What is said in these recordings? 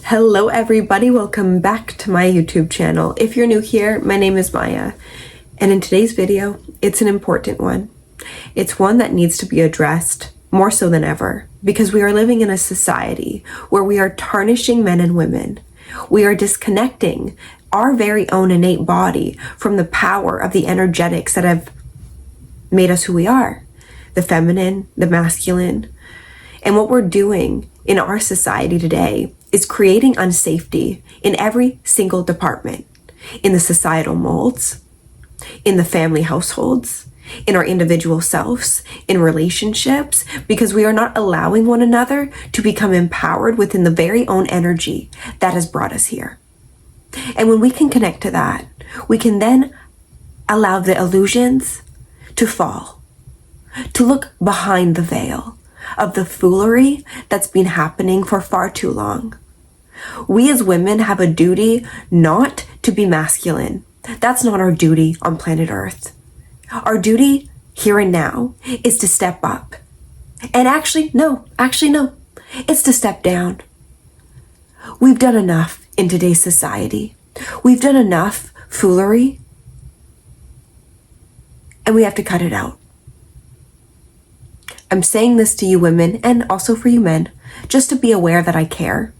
Hello everybody, welcome back to my YouTube channel. If you're new here, my name is Maya, and in today's video, it's an important one. It's one that needs to be addressed more so than ever, because we are living in a society where we are tarnishing men and women. We are disconnecting our very own innate body from the power of the energetics that have made us who we are, the feminine, the masculine. And what we're doing in our society today is creating unsafety in every single department, in the societal molds, in the family households, in our individual selves, in relationships, because we are not allowing one another to become empowered within the very own energy that has brought us here. And when we can connect to that, we can then allow the illusions to fall, to look behind the veil of the foolery that's been happening for far too long. We as women have a duty not to be masculine. That's not our duty on planet Earth. Our duty here and now is to step up. And actually, no. It's to step down. We've done enough in today's society. We've done enough foolery. And we have to cut it out. I'm saying this to you women and also for you men, just to be aware that I care.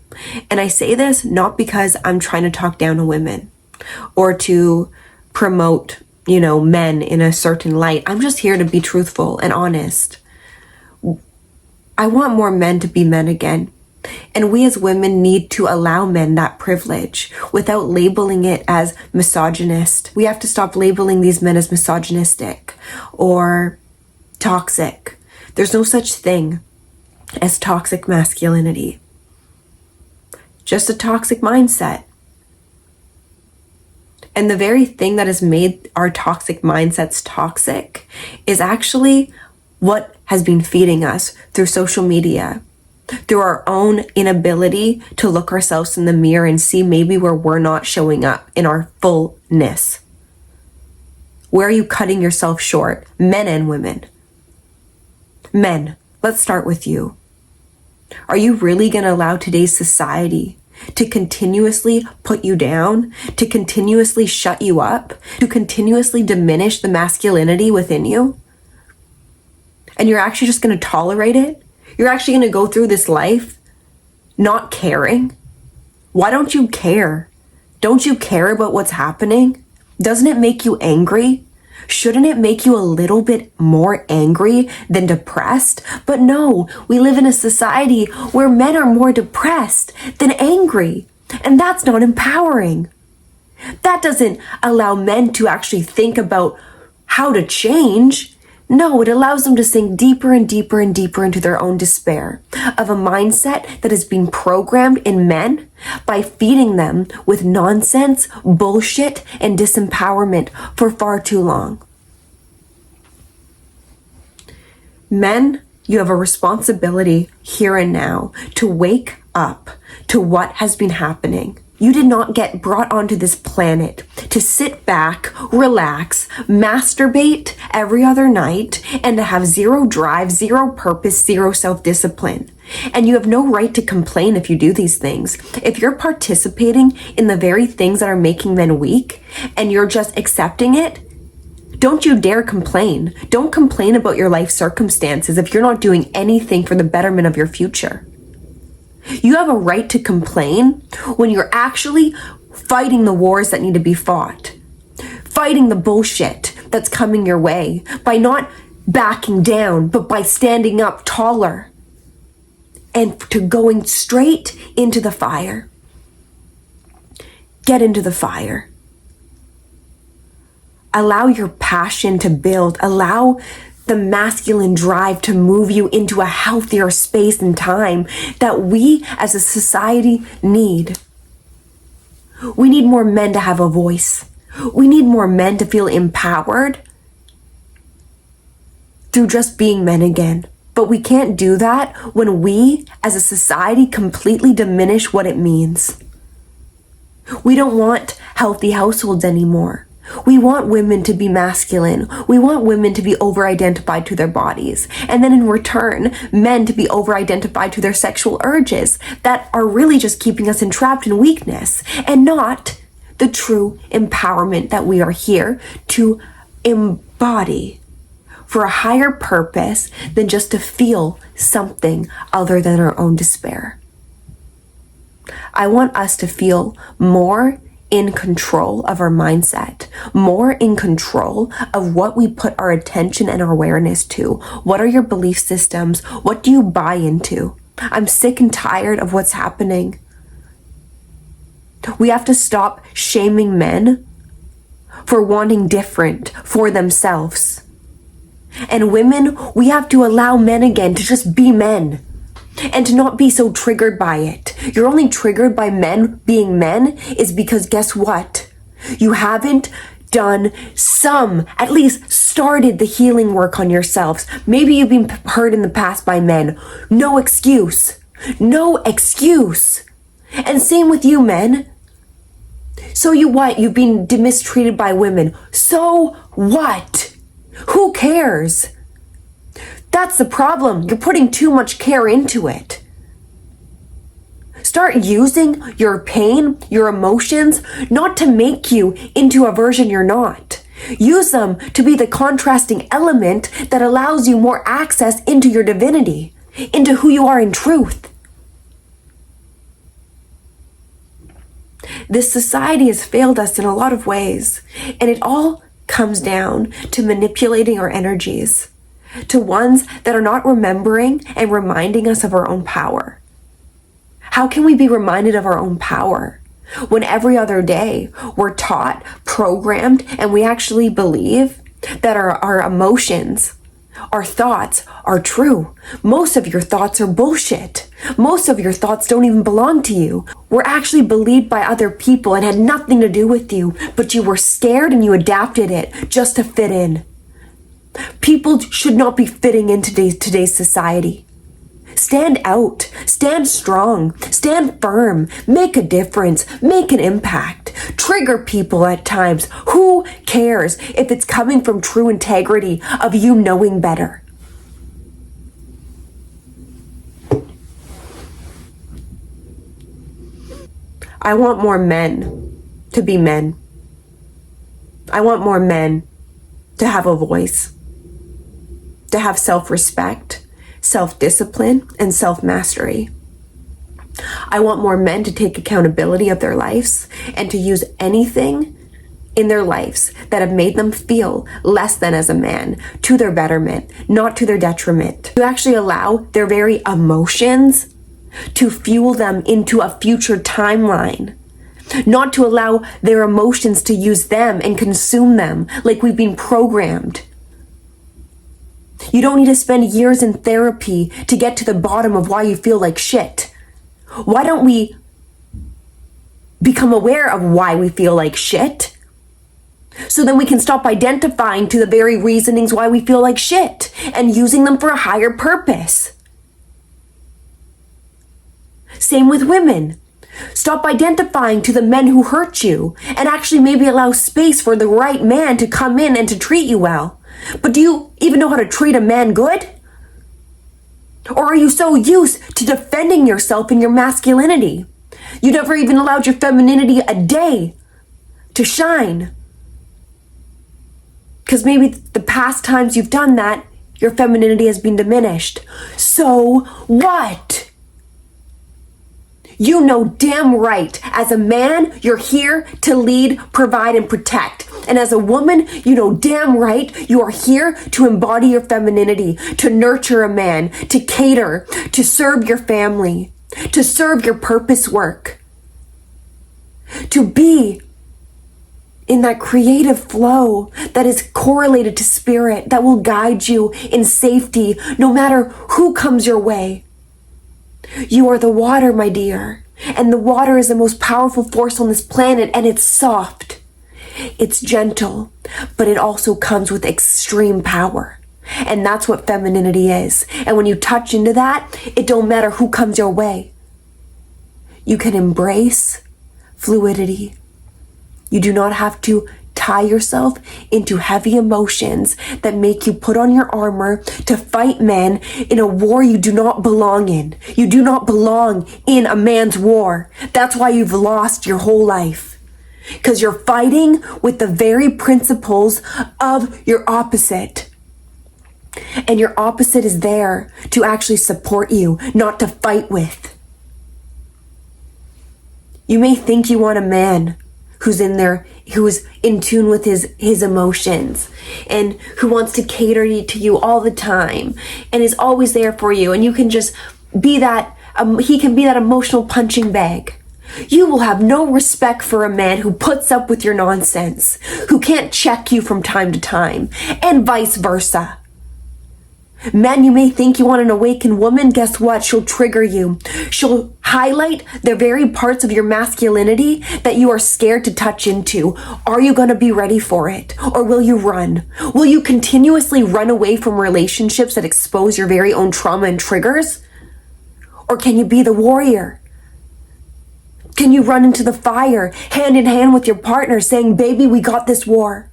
And I say this not because I'm trying to talk down to women or to promote, men in a certain light. I'm just here to be truthful and honest. I want more men to be men again. And we as women need to allow men that privilege without labeling it as misogynist. We have to stop labeling these men as misogynistic or toxic. There's no such thing as toxic masculinity. Just a toxic mindset. And the very thing that has made our toxic mindsets toxic is actually what has been feeding us through social media, through our own inability to look ourselves in the mirror and see maybe where we're not showing up in our fullness. Where are you cutting yourself short, men and women? Men, let's start with you. Are you really going to allow today's society to continuously put you down, to continuously shut you up, to continuously diminish the masculinity within you? And you're actually just going to tolerate it? You're actually going to go through this life not caring? Why don't you care? Don't you care about what's happening? Doesn't it make you angry? Shouldn't it make you a little bit more angry than depressed? But no, we live in a society where men are more depressed than angry. And that's not empowering. That doesn't allow men to actually think about how to change. No, it allows them to sink deeper and deeper and deeper into their own despair of a mindset that has been programmed in men by feeding them with nonsense, bullshit, and disempowerment for far too long. Men, you have a responsibility here and now to wake up to what has been happening. You did not get brought onto this planet to sit back, relax, masturbate every other night, and to have zero drive, zero purpose, zero self-discipline. And you have no right to complain if you do these things. If you're participating in the very things that are making men weak, and you're just accepting it, don't you dare complain. Don't complain about your life circumstances if you're not doing anything for the betterment of your future. You have a right to complain when you're actually fighting the wars that need to be fought, fighting the bullshit that's coming your way by not backing down, but by standing up taller and to going straight into the fire. Get into the fire. Allow your passion to build. Allow the masculine drive to move you into a healthier space and time that we as a society need. We need more men to have a voice. We need more men to feel empowered through just being men again. But we can't do that when we as a society completely diminish what it means. We don't want healthy households anymore. We want women to be masculine. We want women to be over-identified to their bodies. And then in return, men to be over-identified to their sexual urges that are really just keeping us entrapped in weakness and not the true empowerment that we are here to embody for a higher purpose than just to feel something other than our own despair. I want us to feel more in control of our mindset, more in control of what we put our attention and our awareness to. What are your belief systems? What do you buy into? I'm sick and tired of what's happening. We have to stop shaming men for wanting different for themselves. And women, we have to allow men again to just be men and to not be so triggered by it. You're only triggered by men being men is because guess what? You haven't done at least started the healing work on yourselves. Maybe you've been hurt in the past by men. No excuse. No excuse. And same with you, men. So you what? You've been mistreated by women. So what? Who cares? That's the problem. You're putting too much care into it. Start using your pain, your emotions, not to make you into a version you're not. Use them to be the contrasting element that allows you more access into your divinity, into who you are in truth. This society has failed us in a lot of ways, and it all comes down to manipulating our energies to ones that are not remembering and reminding us of our own power. How can we be reminded of our own power when every other day we're taught, programmed, and we actually believe that our emotions, our thoughts are true? Most of your thoughts are bullshit. Most of your thoughts don't even belong to you. Were actually believed by other people and had nothing to do with you, but you were scared and you adapted it just to fit in. People should not be fitting in today's society. Stand out, stand strong, stand firm, make a difference, make an impact. Trigger people at times. Who cares if it's coming from true integrity of you knowing better? I want more men to be men. I want more men to have a voice, to have self-respect, self-discipline, and self-mastery. I want more men to take accountability of their lives and to use anything in their lives that have made them feel less than as a man to their betterment, not to their detriment. To actually allow their very emotions to fuel them into a future timeline, not to allow their emotions to use them and consume them like we've been programmed. You don't need to spend years in therapy to get to the bottom of why you feel like shit. Why don't we become aware of why we feel like shit? So then we can stop identifying to the very reasonings why we feel like shit and using them for a higher purpose. Same with women. Stop identifying to the men who hurt you and actually maybe allow space for the right man to come in and to treat you well. But do you even know how to treat a man good? Or are you so used to defending yourself in your masculinity? You never even allowed your femininity a day to shine. Because maybe the past times you've done that, your femininity has been diminished. So what? You know damn right, as a man, you're here to lead, provide, and protect. And as a woman, you know damn right, you are here to embody your femininity, to nurture a man, to cater, to serve your family, to serve your purpose work, to be in that creative flow that is correlated to spirit, that will guide you in safety, no matter who comes your way. You are the water, my dear, and the water is the most powerful force on this planet, and it's soft, it's gentle, but it also comes with extreme power, and that's what femininity is. And when you touch into that, it don't matter who comes your way. You can embrace fluidity. You do not have to tie yourself into heavy emotions that make you put on your armor to fight men in a war you do not belong in. You do not belong in a man's war. That's why you've lost your whole life. Because you're fighting with the very principles of your opposite. And your opposite is there to actually support you, not to fight with. You may think you want a man who's in there, who is in tune with his emotions and who wants to cater to you all the time and is always there for you, and you can just be that, he can be that emotional punching bag. You will have no respect for a man who puts up with your nonsense, who can't check you from time to time, and vice versa. Men, you may think you want an awakened woman. Guess what? She'll trigger you. She'll highlight the very parts of your masculinity that you are scared to touch into. Are you going to be ready for it? Or will you run? Will you continuously run away from relationships that expose your very own trauma and triggers? Or can you be the warrior? Can you run into the fire hand in hand with your partner saying, baby, we got this war?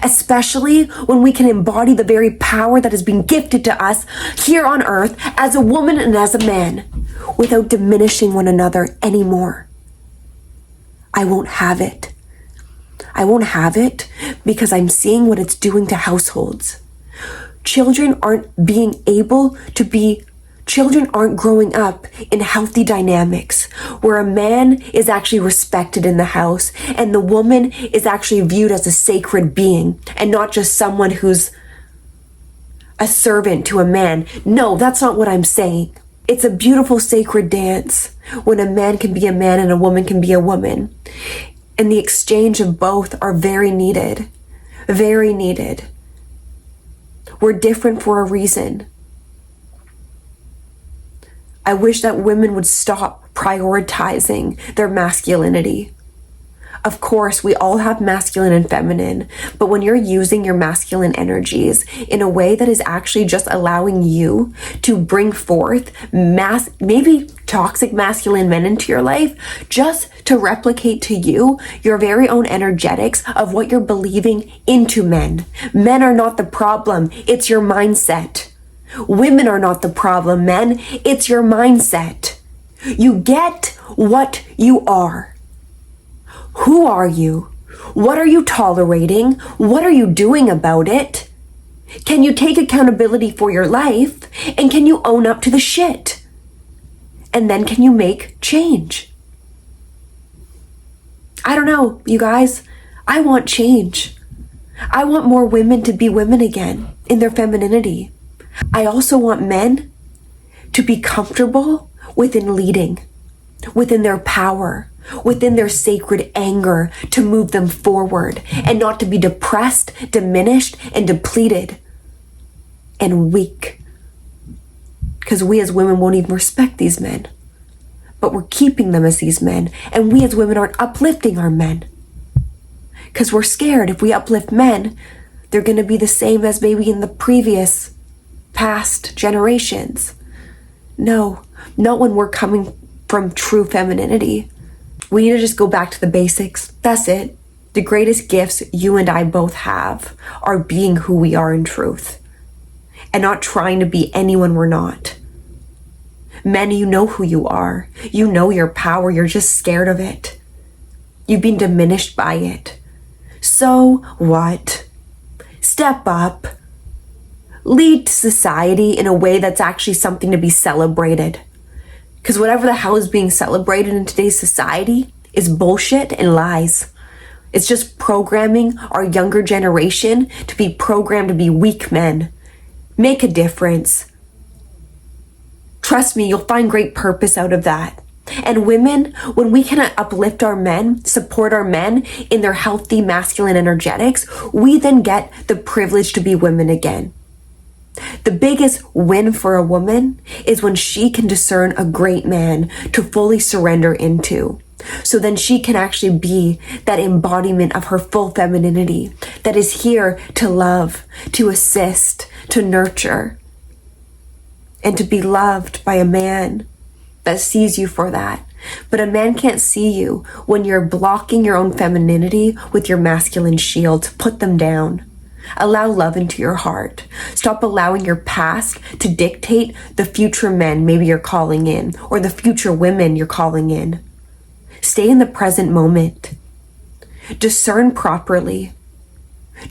Especially when we can embody the very power that has been gifted to us here on earth as a woman and as a man without diminishing one another anymore. I won't have it. I won't have it because I'm seeing what it's doing to households. Children aren't growing up in healthy dynamics where a man is actually respected in the house and the woman is actually viewed as a sacred being and not just someone who's a servant to a man. No, that's not what I'm saying. It's a beautiful sacred dance when a man can be a man and a woman can be a woman. And the exchange of both are very needed. Very needed. We're different for a reason. I wish that women would stop prioritizing their masculinity. Of course, we all have masculine and feminine, but when you're using your masculine energies in a way that is actually just allowing you to bring forth maybe toxic masculine men into your life, just to replicate to you your very own energetics of what you're believing into men. Men are not the problem, it's your mindset. Women are not the problem, men. It's your mindset. You get what you are. Who are you? What are you tolerating? What are you doing about it? Can you take accountability for your life? And can you own up to the shit? And then can you make change? I don't know, you guys. I want change. I want more women to be women again in their femininity. I also want men to be comfortable within leading, within their power, within their sacred anger to move them forward and not to be depressed, diminished, and depleted and weak. Because we as women won't even respect these men, but we're keeping them as these men, and we as women aren't uplifting our men. Because we're scared if we uplift men, they're going to be the same as maybe in the previous past generations. No, not when we're coming from true femininity. We need to just go back to the basics. That's it. The greatest gifts you and I both have are being who we are in truth and not trying to be anyone we're not. Men, you know who you are. You know your power. You're just scared of it. You've been diminished by it. So what? Step up. Lead society in a way that's actually something to be celebrated. Because whatever the hell is being celebrated in today's society is bullshit and lies. It's just programming our younger generation to be programmed to be weak men. Make a difference. Trust me, you'll find great purpose out of that. And women, when we can uplift our men, support our men in their healthy masculine energetics, we then get the privilege to be women again. The biggest win for a woman is when she can discern a great man to fully surrender into. So then she can actually be that embodiment of her full femininity that is here to love, to assist, to nurture, and to be loved by a man that sees you for that, But a man can't see you when you're blocking your own femininity with your masculine shield to put them down. Allow love into your heart. Stop allowing your past to dictate the future men maybe you're calling in, or the future women you're calling in. Stay in the present moment. Discern properly.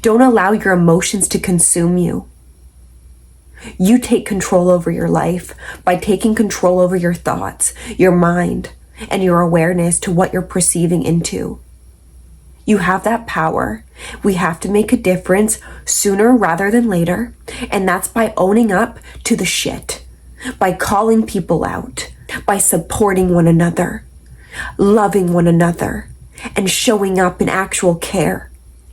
Don't allow your emotions to consume you. You take control over your life by taking control over your thoughts, your mind, and your awareness to what you're perceiving into. You have that power. We have to make a difference sooner rather than later, and that's by owning up to the shit, by calling people out, by supporting one another, loving one another, and showing up in actual care.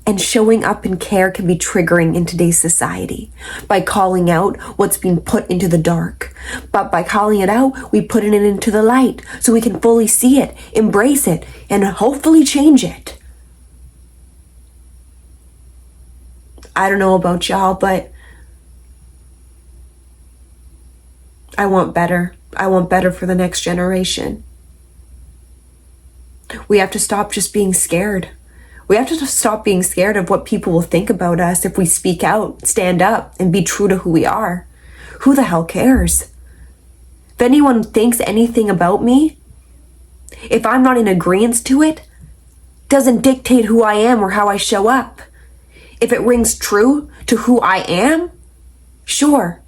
And showing up in care can be triggering in today's society by calling out what's being put into the dark. But by calling it out, we put it into the light so we can fully see it, embrace it, and hopefully change it. I don't know about y'all, but I want better. I want better for the next generation. We have to stop just being scared. We have to stop being scared of what people will think about us if we speak out, stand up, and be true to who we are. Who the hell cares? If anyone thinks anything about me, if I'm not in agreement to it, doesn't dictate who I am or how I show up. If it rings true to who I am, sure,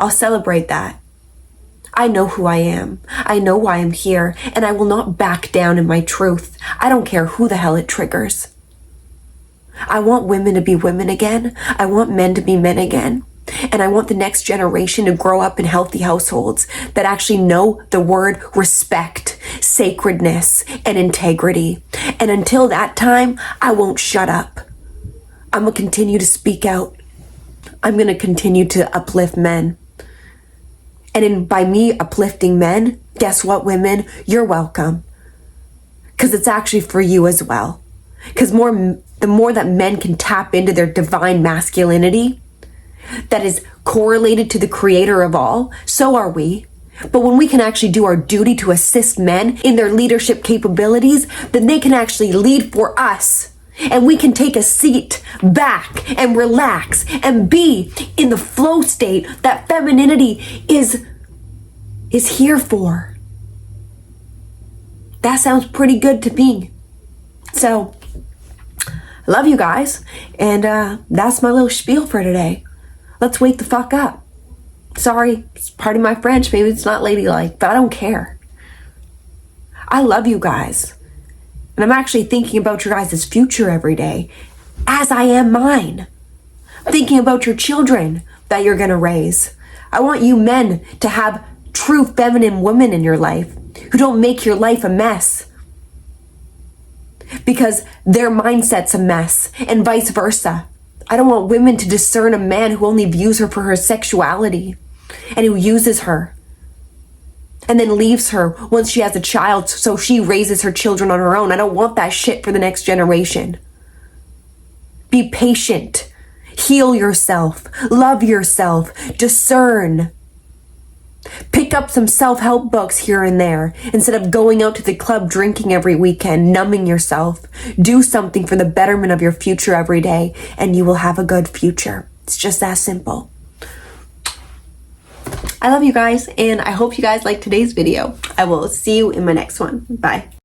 I'll celebrate that. I know who I am. I know why I'm here, and I will not back down in my truth. I don't care who the hell it triggers. I want women to be women again. I want men to be men again. And I want the next generation to grow up in healthy households that actually know the word respect, sacredness, and integrity. And until that time, I won't shut up. I'm going to continue to speak out. I'm going to continue to uplift men. And by me uplifting men, guess what, women? You're welcome. Because it's actually for you as well. Because the more that men can tap into their divine masculinity that is correlated to the creator of all, so are we. But when we can actually do our duty to assist men in their leadership capabilities, then they can actually lead for us. And we can take a seat back and relax and be in the flow state that femininity is here for. That sounds pretty good to me. So, I love you guys. And that's my little spiel for today. Let's wake the fuck up. Sorry, pardon my French. Maybe it's not ladylike, but I don't care. I love you guys. And I'm actually thinking about your guys' future every day, as I am mine. I'm thinking about your children that you're going to raise. I want you men to have true feminine women in your life who don't make your life a mess. Because their mindset's a mess, and vice versa. I don't want women to discern a man who only views her for her sexuality and who uses her. And then leaves her once she has a child so she raises her children on her own. I don't want that shit for the next generation. Be patient. Heal yourself. Love yourself. Discern. Pick up some self-help books here and there instead of going out to the club drinking every weekend, numbing yourself. Do something for the betterment of your future every day, and you will have a good future. It's just that simple. I love you guys, and I hope you guys liked today's video. I will see you in my next one. Bye.